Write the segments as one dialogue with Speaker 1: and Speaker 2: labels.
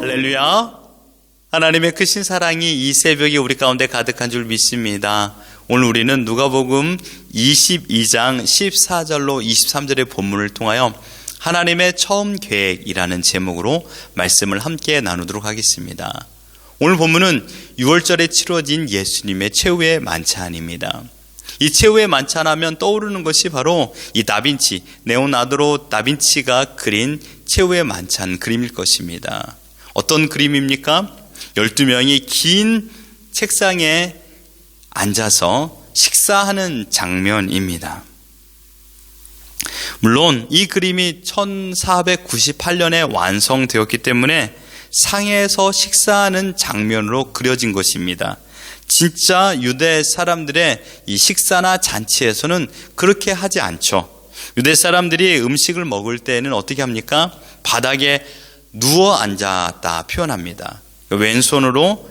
Speaker 1: 할렐루야. 하나님의 크신 사랑이 이 새벽에 우리 가운데 가득한 줄 믿습니다. 오늘 우리는 누가복음 22장 14절로 23절의 본문을 통하여 하나님의 처음 계획이라는 제목으로 말씀을 함께 나누도록 하겠습니다. 오늘 본문은 6월절에 치러진 예수님의 최후의 만찬입니다. 이 최후의 만찬하면 떠오르는 것이 바로 이 다빈치, 레오나르도 다빈치가 그린 최후의 만찬 그림일 것입니다. 어떤 그림입니까? 12명이 긴 책상에 앉아서 식사하는 장면입니다. 물론 이 그림이 1498년에 완성되었기 때문에 상에서 식사하는 장면으로 그려진 것입니다. 진짜 유대 사람들의 이 식사나 잔치에서는 그렇게 하지 않죠. 유대 사람들이 음식을 먹을 때는 어떻게 합니까? 바닥에 누워 앉았다 표현합니다. 왼손으로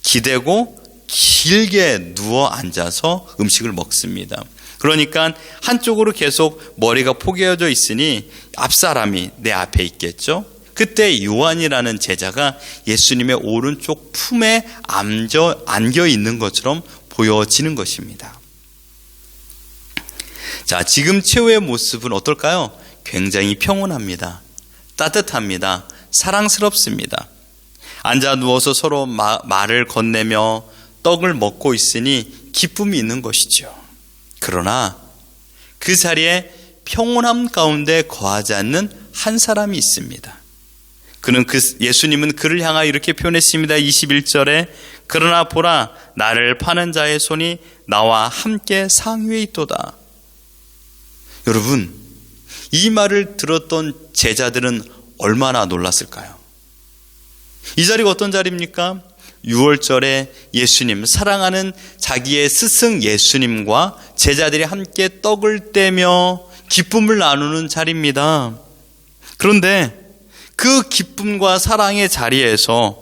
Speaker 1: 기대고 길게 누워 앉아서 음식을 먹습니다. 그러니까 한쪽으로 계속 머리가 포개어져 있으니 앞사람이 내 앞에 있겠죠. 그때 요한이라는 제자가 예수님의 오른쪽 품에 안겨 있는 것처럼 보여지는 것입니다. 자, 지금 최후의 모습은 어떨까요? 굉장히 평온합니다. 따뜻합니다. 사랑스럽습니다. 앉아 누워서 서로 말을 건네며 떡을 먹고 있으니 기쁨이 있는 것이죠. 그러나 그 자리에 평온함 가운데 거하지 않는 한 사람이 있습니다. 예수님은 그를 향하여 이렇게 표현했습니다. 21절에 그러나 보라, 나를 파는 자의 손이 나와 함께 상 위에 있도다. 여러분, 이 말을 들었던 제자들은 얼마나 놀랐을까요? 이 자리가 어떤 자리입니까? 6월절에 예수님, 사랑하는 자기의 스승 예수님과 제자들이 함께 떡을 떼며 기쁨을 나누는 자리입니다. 그런데 그 기쁨과 사랑의 자리에서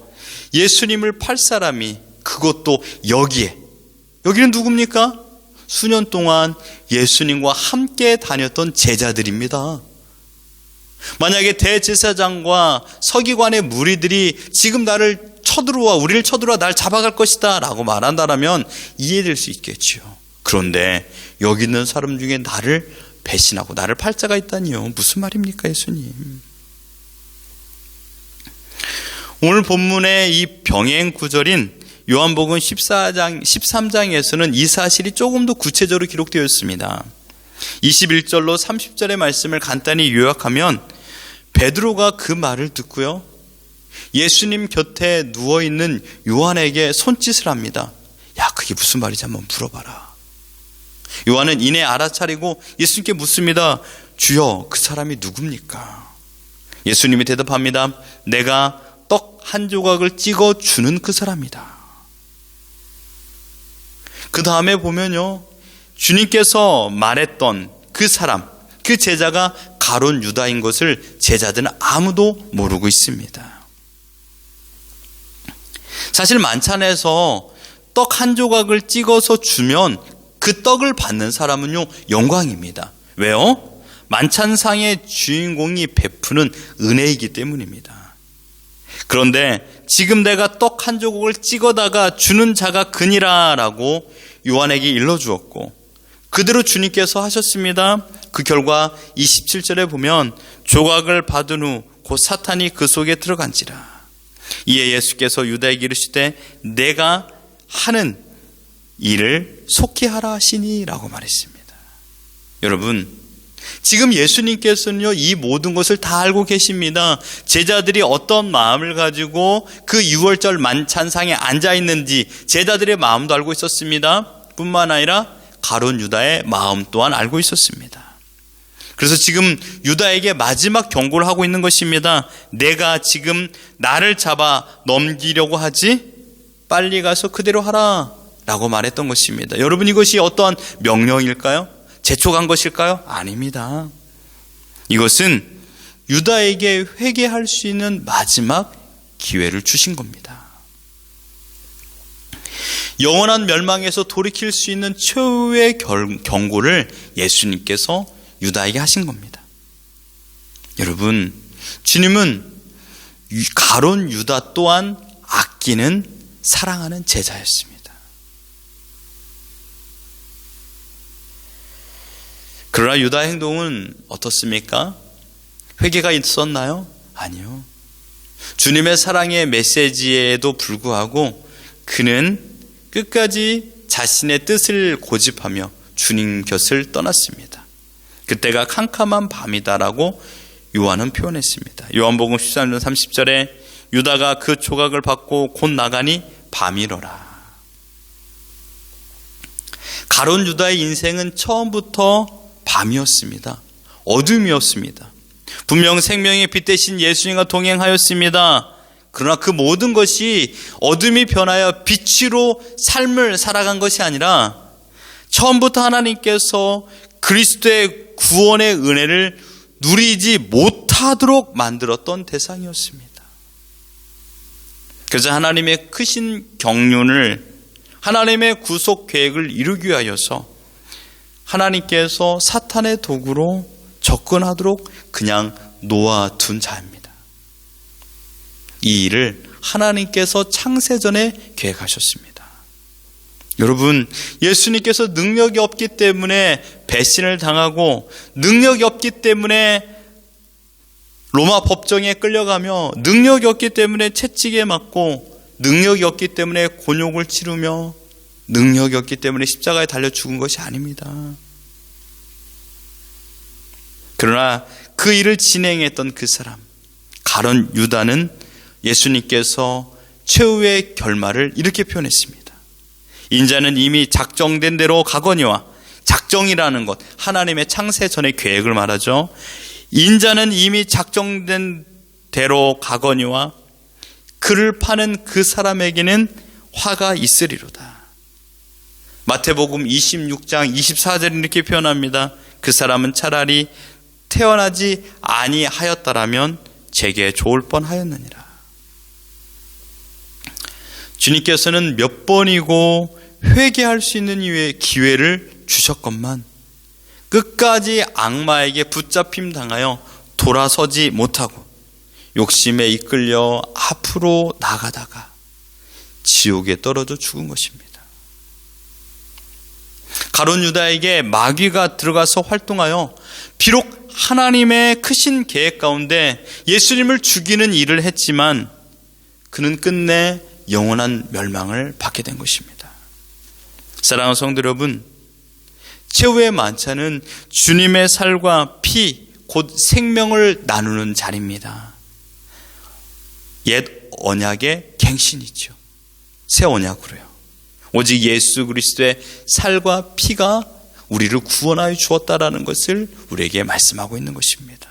Speaker 1: 예수님을 팔 사람이, 그것도 여기는 누굽니까? 수년 동안 예수님과 함께 다녔던 제자들입니다. 만약에 대제사장과 서기관의 무리들이 지금 우리를 쳐들어와 날 잡아갈 것이다 라고 말한다면 이해될 수 있겠지요. 그런데 여기 있는 사람 중에 나를 배신하고 나를 팔 자가 있다니요. 무슨 말입니까, 예수님? 오늘 본문의 이 병행 구절인 요한복음 13장에서는 이 사실이 조금 더 구체적으로 기록되어 있습니다. 21절로 30절의 말씀을 간단히 요약하면 베드로가 그 말을 듣고요, 예수님 곁에 누워있는 요한에게 손짓을 합니다. 야, 그게 무슨 말인지 한번 물어봐라. 요한은 이내 알아차리고 예수님께 묻습니다. 주여, 그 사람이 누굽니까? 예수님이 대답합니다. 내가 떡 한 조각을 찍어 주는 그 사람이다. 그 다음에 보면요, 주님께서 말했던 그 사람, 그 제자가 가룟 유다인 것을 제자들은 아무도 모르고 있습니다. 사실 만찬에서 떡 한 조각을 찍어서 주면 그 떡을 받는 사람은요, 영광입니다. 왜요? 만찬상의 주인공이 베푸는 은혜이기 때문입니다. 그런데 지금 내가 떡 한 조각을 찍어다가 주는 자가 그니라 라고 요한에게 일러주었고, 그대로 주님께서 하셨습니다. 그 결과 27절에 보면 조각을 받은 후 곧 사탄이 그 속에 들어간지라. 이에 예수께서 유다에게 이르시되 내가 하는 일을 속히 하라 하시니 라고 말했습니다. 여러분, 지금 예수님께서는요, 이 모든 것을 다 알고 계십니다. 제자들이 어떤 마음을 가지고 그 6월절 만찬상에 앉아있는지 제자들의 마음도 알고 있었습니다. 뿐만 아니라 가룟 유다의 마음 또한 알고 있었습니다. 그래서 지금 유다에게 마지막 경고를 하고 있는 것입니다. 내가 지금 나를 잡아 넘기려고 하지? 빨리 가서 그대로 하라 라고 말했던 것입니다. 여러분, 이것이 어떠한 명령일까요? 재촉한 것일까요? 아닙니다. 이것은 유다에게 회개할 수 있는 마지막 기회를 주신 겁니다. 영원한 멸망에서 돌이킬 수 있는 최후의 경고를 예수님께서 유다에게 하신 겁니다. 여러분, 주님은 가룟 유다 또한 아끼는 사랑하는 제자였습니다. 그러나 유다 행동은 어떻습니까? 회개가 있었나요? 아니요. 주님의 사랑의 메시지에도 불구하고 그는 끝까지 자신의 뜻을 고집하며 주님 곁을 떠났습니다. 그때가 캄캄한 밤이다라고 요한은 표현했습니다. 요한복음 13장 30절에 유다가 그 조각을 받고 곧 나가니 밤이로라. 가룟 유다의 인생은 처음부터 밤이었습니다. 어둠이었습니다. 분명 생명의 빛 대신 예수님과 동행하였습니다. 그러나 그 모든 것이 어둠이 변하여 빛으로 삶을 살아간 것이 아니라 처음부터 하나님께서 그리스도의 구원의 은혜를 누리지 못하도록 만들었던 대상이었습니다. 그래서 하나님의 크신 경륜을, 하나님의 구속 계획을 이루기 위하여서 하나님께서 사탄의 도구로 접근하도록 그냥 놓아둔 자입니다. 이 일을 하나님께서 창세전에 계획하셨습니다. 여러분, 예수님께서 능력이 없기 때문에 배신을 당하고 능력이 없기 때문에 로마 법정에 끌려가며 능력이 없기 때문에 채찍에 맞고 능력이 없기 때문에 곤욕을 치르며 능력이 없기 때문에 십자가에 달려 죽은 것이 아닙니다. 그러나 그 일을 진행했던 그 사람 가룟 유다는 예수님께서 최후의 결말을 이렇게 표현했습니다. 인자는 이미 작정된 대로 가거니와, 작정이라는 것 하나님의 창세 전의 계획을 말하죠. 인자는 이미 작정된 대로 가거니와 그를 파는 그 사람에게는 화가 있으리로다. 마태복음 26장 24절 이렇게 표현합니다. 그 사람은 차라리 태어나지 아니하였다라면 제게 좋을 뻔하였느니라. 주님께서는 몇 번이고 회개할 수 있는 기회를 주셨건만 끝까지 악마에게 붙잡힘 당하여 돌아서지 못하고 욕심에 이끌려 앞으로 나가다가 지옥에 떨어져 죽은 것입니다. 가룟 유다에게 마귀가 들어가서 활동하여 비록 하나님의 크신 계획 가운데 예수님을 죽이는 일을 했지만 그는 끝내 영원한 멸망을 받게 된 것입니다. 사랑하는 성도 여러분, 최후의 만찬은 주님의 살과 피, 곧 생명을 나누는 자리입니다. 옛 언약의 갱신이죠. 새 언약으로요. 오직 예수 그리스도의 살과 피가 우리를 구원하여 주었다라는 것을 우리에게 말씀하고 있는 것입니다.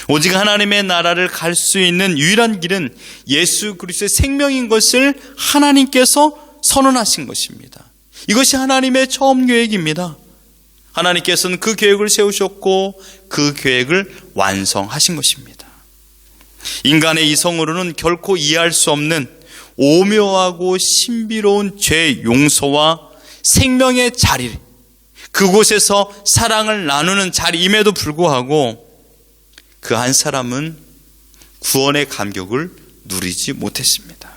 Speaker 1: 오직 하나님의 나라를 갈 수 있는 유일한 길은 예수 그리스도의 생명인 것을 하나님께서 선언하신 것입니다. 이것이 하나님의 처음 계획입니다. 하나님께서는 그 계획을 세우셨고 그 계획을 완성하신 것입니다. 인간의 이성으로는 결코 이해할 수 없는 오묘하고 신비로운 죄 용서와 생명의 자리, 그곳에서 사랑을 나누는 자리임에도 불구하고 그 한 사람은 구원의 감격을 누리지 못했습니다.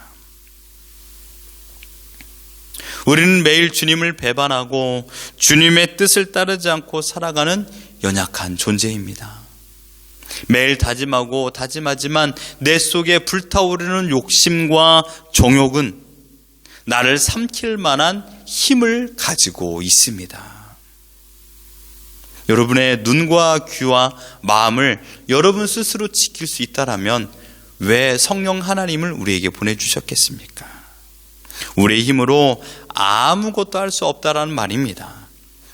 Speaker 1: 우리는 매일 주님을 배반하고 주님의 뜻을 따르지 않고 살아가는 연약한 존재입니다. 매일 다짐하고 다짐하지만 내 속에 불타오르는 욕심과 정욕은 나를 삼킬 만한 힘을 가지고 있습니다. 여러분의 눈과 귀와 마음을 여러분 스스로 지킬 수 있다라면 왜 성령 하나님을 우리에게 보내주셨겠습니까? 우리의 힘으로 아무것도 할 수 없다라는 말입니다.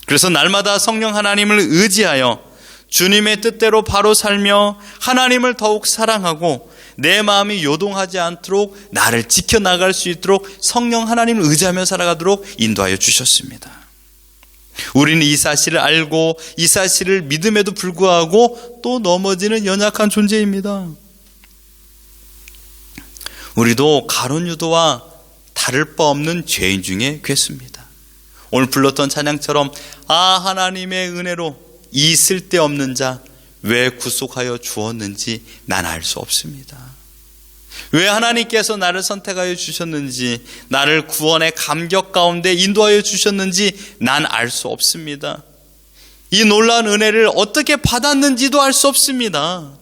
Speaker 1: 그래서 날마다 성령 하나님을 의지하여 주님의 뜻대로 바로 살며 하나님을 더욱 사랑하고 내 마음이 요동하지 않도록 나를 지켜나갈 수 있도록 성령 하나님을 의지하며 살아가도록 인도하여 주셨습니다. 우리는 이 사실을 알고 이 사실을 믿음에도 불구하고 또 넘어지는 연약한 존재입니다. 우리도 가룟 유다와 다를 바 없는 죄인 중에 괴수입니다. 오늘 불렀던 찬양처럼 하나님의 은혜로 이 쓸데없는 자 왜 구속하여 주었는지 난 알 수 없습니다. 왜 하나님께서 나를 선택하여 주셨는지, 나를 구원의 감격 가운데 인도하여 주셨는지 난 알 수 없습니다. 이 놀라운 은혜를 어떻게 받았는지도 알 수 없습니다.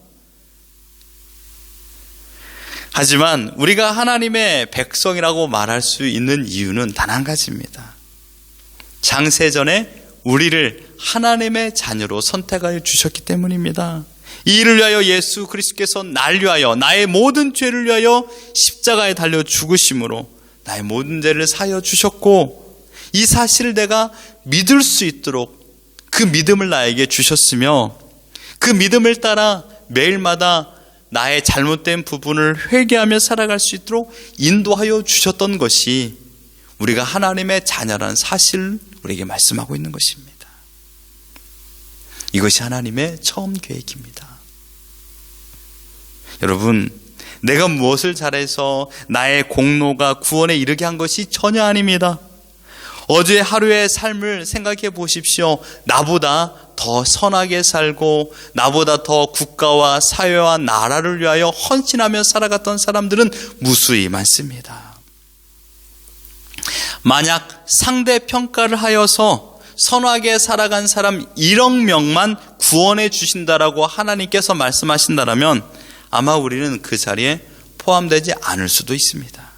Speaker 1: 하지만 우리가 하나님의 백성이라고 말할 수 있는 이유는 단 한 가지입니다. 장세전에 우리를 하나님의 자녀로 선택하여 주셨기 때문입니다. 이 일을 위하여 예수 그리스도께서 날 위하여, 나의 모든 죄를 위하여 십자가에 달려 죽으심으로 나의 모든 죄를 사하여 주셨고, 이 사실을 내가 믿을 수 있도록 그 믿음을 나에게 주셨으며, 그 믿음을 따라 매일마다 나의 잘못된 부분을 회개하며 살아갈 수 있도록 인도하여 주셨던 것이 우리가 하나님의 자녀라는 사실을 우리에게 말씀하고 있는 것입니다. 이것이 하나님의 처음 계획입니다. 여러분, 내가 무엇을 잘해서 나의 공로가 구원에 이르게 한 것이 전혀 아닙니다. 어제 하루의 삶을 생각해 보십시오. 나보다 더 선하게 살고 나보다 더 국가와 사회와 나라를 위하여 헌신하며 살아갔던 사람들은 무수히 많습니다. 만약 상대 평가를 하여서 선하게 살아간 사람 1억 명만 구원해 주신다라고 하나님께서 말씀하신다면 아마 우리는 그 자리에 포함되지 않을 수도 있습니다.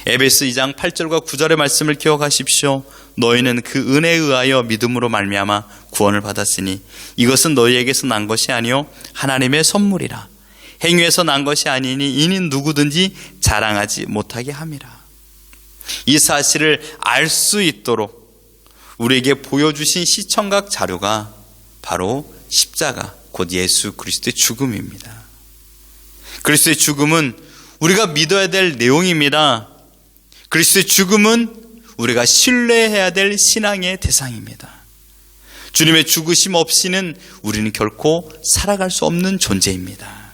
Speaker 1: 에베소 2장 8절과 9절의 말씀을 기억하십시오. 너희는 그 은혜에 의하여 믿음으로 말미암아 구원을 받았으니 이것은 너희에게서 난 것이 아니요 하나님의 선물이라. 행위에서 난 것이 아니니 이는 누구든지 자랑하지 못하게 함이라. 이 사실을 알 수 있도록 우리에게 보여주신 시청각 자료가 바로 십자가, 곧 예수 그리스도의 죽음입니다. 그리스도의 죽음은 우리가 믿어야 될 내용입니다. 그리스도의 죽음은 우리가 신뢰해야 될 신앙의 대상입니다. 주님의 죽으심 없이는 우리는 결코 살아갈 수 없는 존재입니다.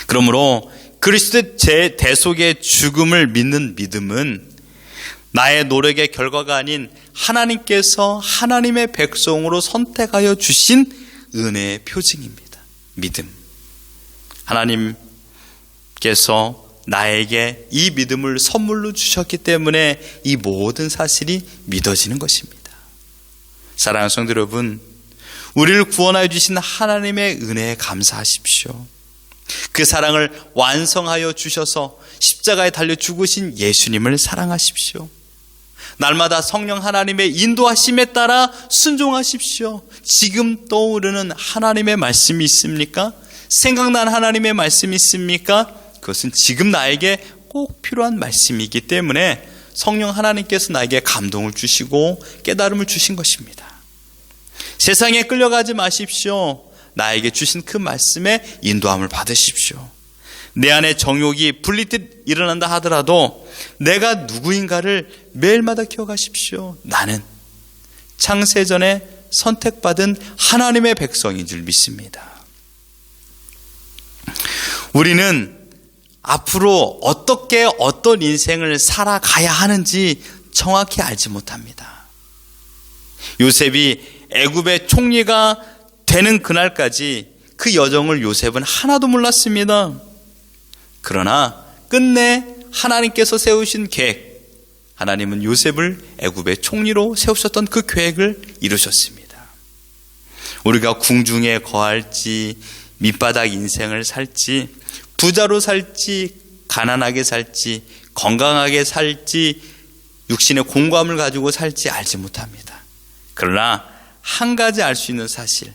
Speaker 1: 그러므로 그리스도의 제 대속의 죽음을 믿는 믿음은 나의 노력의 결과가 아닌 하나님께서 하나님의 백성으로 선택하여 주신 은혜의 표징입니다. 믿음. 하나님께서 나에게 이 믿음을 선물로 주셨기 때문에 이 모든 사실이 믿어지는 것입니다. 사랑하는 성도 여러분, 우리를 구원하여 주신 하나님의 은혜에 감사하십시오. 그 사랑을 완성하여 주셔서 십자가에 달려 죽으신 예수님을 사랑하십시오. 날마다 성령 하나님의 인도하심에 따라 순종하십시오. 지금 떠오르는 하나님의 말씀이 있습니까? 생각난 하나님의 말씀이 있습니까? 그것은 지금 나에게 꼭 필요한 말씀이기 때문에 성령 하나님께서 나에게 감동을 주시고 깨달음을 주신 것입니다. 세상에 끌려가지 마십시오. 나에게 주신 그 말씀에 인도함을 받으십시오. 내 안에 정욕이 불리듯 일어난다 하더라도 내가 누구인가를 매일마다 기억하십시오. 나는 창세전에 선택받은 하나님의 백성인 줄 믿습니다. 우리는 앞으로 어떻게 어떤 인생을 살아가야 하는지 정확히 알지 못합니다. 요셉이 애굽의 총리가 되는 그날까지 그 여정을 요셉은 하나도 몰랐습니다. 그러나 끝내 하나님께서 세우신 계획, 하나님은 요셉을 애굽의 총리로 세우셨던 그 계획을 이루셨습니다. 우리가 궁중에 거할지, 밑바닥 인생을 살지, 부자로 살지, 가난하게 살지, 건강하게 살지, 육신의 공감을 가지고 살지 알지 못합니다. 그러나 한 가지 알 수 있는 사실,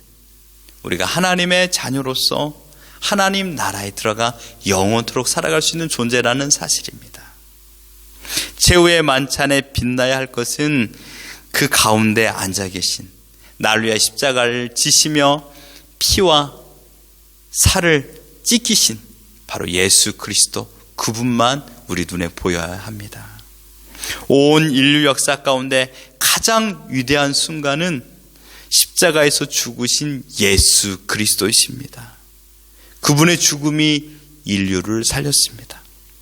Speaker 1: 우리가 하나님의 자녀로서 하나님 나라에 들어가 영원토록 살아갈 수 있는 존재라는 사실입니다. 최후의 만찬에 빛나야 할 것은 그 가운데 앉아 계신, 나를 위해 십자가를 지시며 피와 살을 찢기신 바로 예수 그리스도, 그분만 우리 눈에 보여야 합니다. 온 인류 역사 가운데 가장 위대한 순간은 십자가에서 죽으신 예수 그리스도이십니다. 그분의 죽음이 인류를 살렸습니다.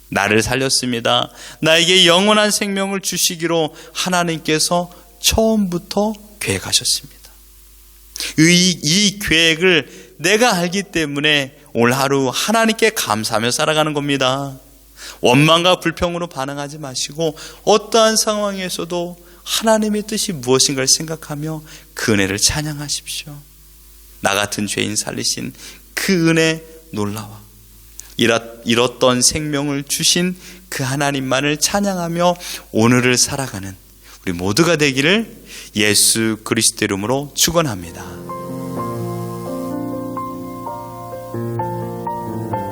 Speaker 1: 나를 살렸습니다. 나에게 영원한 생명을 주시기로 하나님께서 처음부터 계획하셨습니다. 이 계획을 내가 알기 때문에 오늘 하루 하나님께 감사하며 살아가는 겁니다. 원망과 불평으로 반응하지 마시고 어떠한 상황에서도 하나님의 뜻이 무엇인가를 생각하며 그 은혜를 찬양하십시오. 나 같은 죄인 살리신 그 은혜 놀라워. 잃었던 생명을 주신 그 하나님만을 찬양하며 오늘을 살아가는 우리 모두가 되기를 예수 그리스도 이름으로 축원합니다.